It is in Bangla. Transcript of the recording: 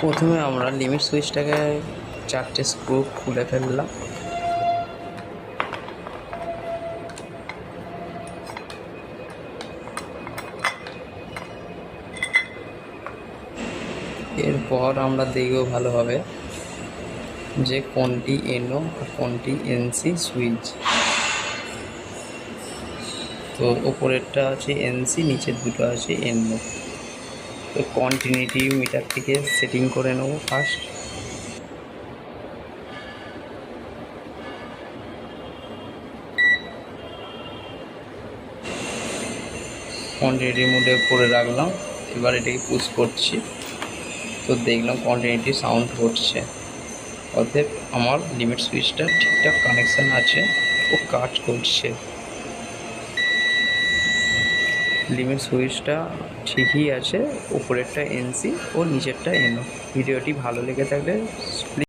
প্রথমে আমরা লিমিট সুইচটাকে 4টে স্ক্রু খুলে ফেললাম। এরপর আমরা দেখব ভালোভাবে যে কোনটি এনও আর কোনটি এনসি সুইচ। তো ওপরেরটা আছে এনসি, নিচের দুটো আছে এনও। তো কন্টিনিউটি মিটার থেকে সেটিং করে নেব ফার্স্ট। কন্টিনিউটি মোডে করে রাখলাম। এবার এটাকে পুশ করছি, তো দেখলাম কন্টিনিউটি সাউন্ড হচ্ছে। অতএব আমার লিমিট সুইচটা ঠিকঠাক কানেকশান আছে ও কাজ করছে। লিমিট সুইচটা ঠিকই আছে, উপরেরটা এনসি ও নিচেরটা এনও। ভিডিওটি ভালো লেগে থাকলে